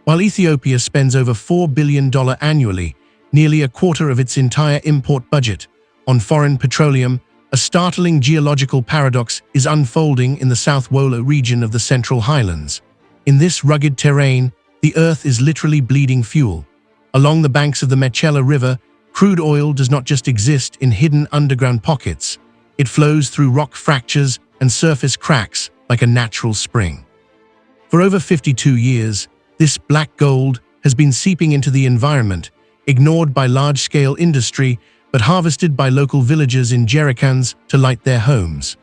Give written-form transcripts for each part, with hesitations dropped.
While Ethiopia spends over $4 billion annually, nearly a quarter of its entire import budget, on foreign petroleum, a startling geological paradox is unfolding in the South Wollo region of the Central Highlands. In this rugged terrain, the earth is literally bleeding fuel. Along the banks of the M-Xtra River, crude oil does not just exist in hidden underground pockets. It flows through rock fractures and surface cracks like a natural spring. For over 52 years, this black gold has been seeping into the environment, ignored by large-scale industry, but harvested by local villagers in jerrycans to light their homes.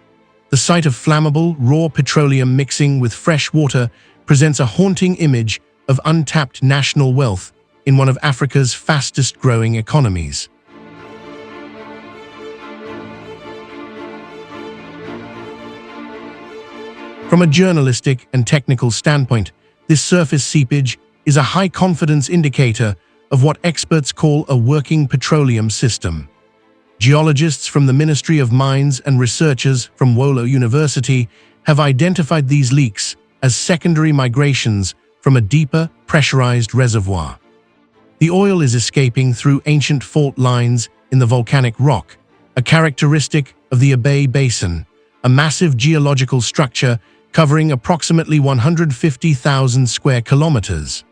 The sight of flammable, raw petroleum mixing with fresh water presents a haunting image of untapped national wealth in one of Africa's fastest-growing economies. From a journalistic and technical standpoint, this surface seepage is a high-confidence indicator of what experts call a working petroleum system. Geologists from the Ministry of Mines and researchers from Wollo University have identified these leaks as secondary migrations from a deeper, pressurized reservoir. The oil is escaping through ancient fault lines in the volcanic rock, a characteristic of the Abay Basin, a massive geological structure covering approximately 150,000 square kilometers.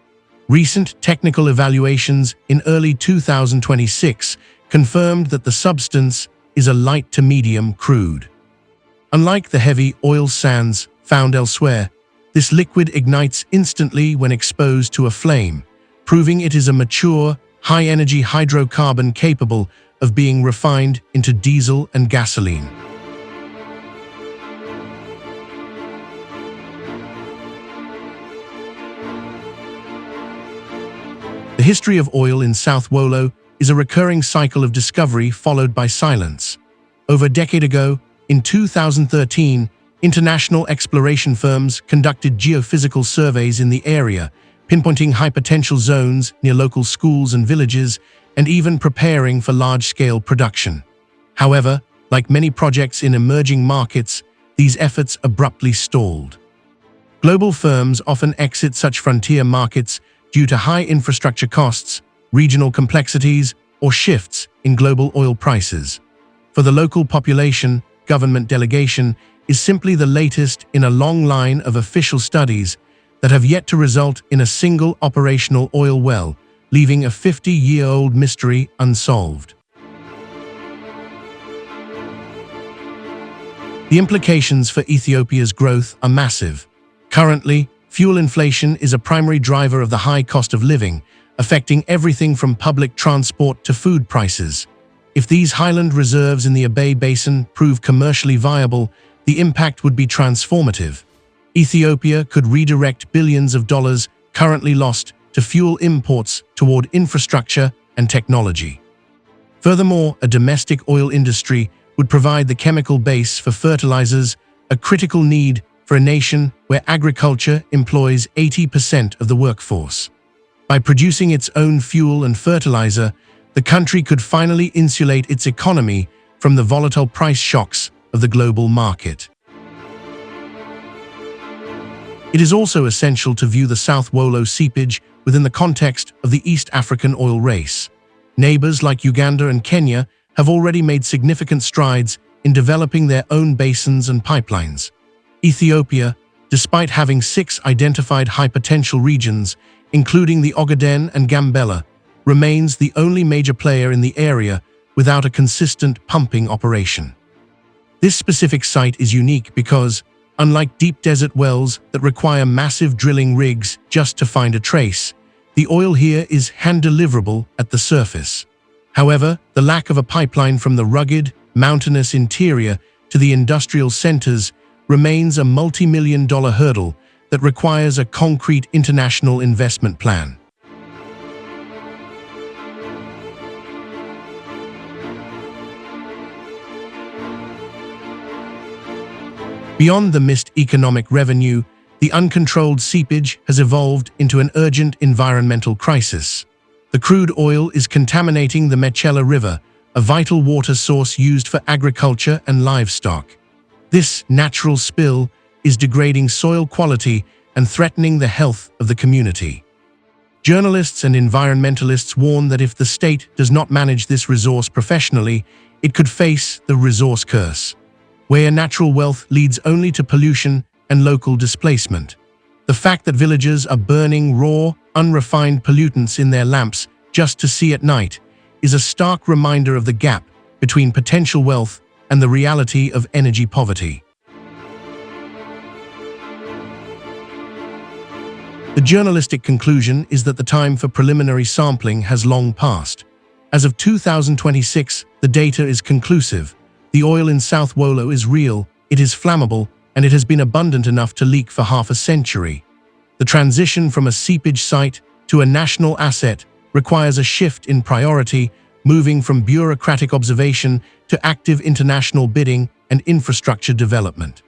Recent technical evaluations in early 2026 confirmed that the substance is a light to medium crude. Unlike the heavy oil sands found elsewhere, this liquid ignites instantly when exposed to a flame, proving it is a mature, high-energy hydrocarbon capable of being refined into diesel and gasoline. The history of oil in South Wollo is a recurring cycle of discovery followed by silence. Over a decade ago, in 2013, international exploration firms conducted geophysical surveys in the area, pinpointing high potential zones near local schools and villages, and even preparing for large-scale production. However, like many projects in emerging markets, these efforts abruptly stalled. Global firms often exit such frontier markets due to high infrastructure costs, regional complexities, or shifts in global oil prices. For the local population, government delegation is simply the latest in a long line of official studies that have yet to result in a single operational oil well, leaving a 50-year-old mystery unsolved. The implications for Ethiopia's growth are massive. Currently, fuel inflation is a primary driver of the high cost of living, affecting everything from public transport to food prices. If these highland reserves in the Abay Basin prove commercially viable, the impact would be transformative. Ethiopia could redirect billions of dollars currently lost to fuel imports toward infrastructure and technology. Furthermore, a domestic oil industry would provide the chemical base for fertilizers, a critical need for a nation where agriculture employs 80% of the workforce. By producing its own fuel and fertilizer, the country could finally insulate its economy from the volatile price shocks of the global market. It is also essential to view the South Wollo seepage within the context of the East African oil race. Neighbors like Uganda and Kenya have already made significant strides in developing their own basins and pipelines. Ethiopia, despite having 6 identified high-potential regions, including the Ogaden and Gambela, remains the only major player in the area without a consistent pumping operation. This specific site is unique because, unlike deep desert wells that require massive drilling rigs just to find a trace, the oil here is hand-deliverable at the surface. However, the lack of a pipeline from the rugged, mountainous interior to the industrial centers remains a multi-million-dollar hurdle that requires a concrete international investment plan. Beyond the missed economic revenue, the uncontrolled seepage has evolved into an urgent environmental crisis. The crude oil is contaminating the M-Xtra River, a vital water source used for agriculture and livestock. This natural spill is degrading soil quality and threatening the health of the community. Journalists and environmentalists warn that if the state does not manage this resource professionally, it could face the resource curse, where natural wealth leads only to pollution and local displacement. The fact that villagers are burning raw, unrefined pollutants in their lamps just to see at night is a stark reminder of the gap between potential wealth and the reality of energy poverty. The journalistic conclusion is that the time for preliminary sampling has long passed. As of 2026, the data is conclusive. The oil in South Wollo is real, it is flammable, and it has been abundant enough to leak for half a century. The transition from a seepage site to a national asset requires a shift in priority, moving from bureaucratic observation to active international bidding and infrastructure development.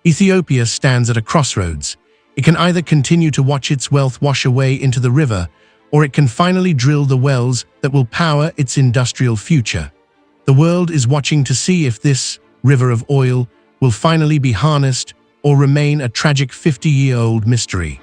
Ethiopia stands at a crossroads. It can either continue to watch its wealth wash away into the river, or it can finally drill the wells that will power its industrial future. The world is watching to see if this river of oil will finally be harnessed or remain a tragic 50-year-old mystery.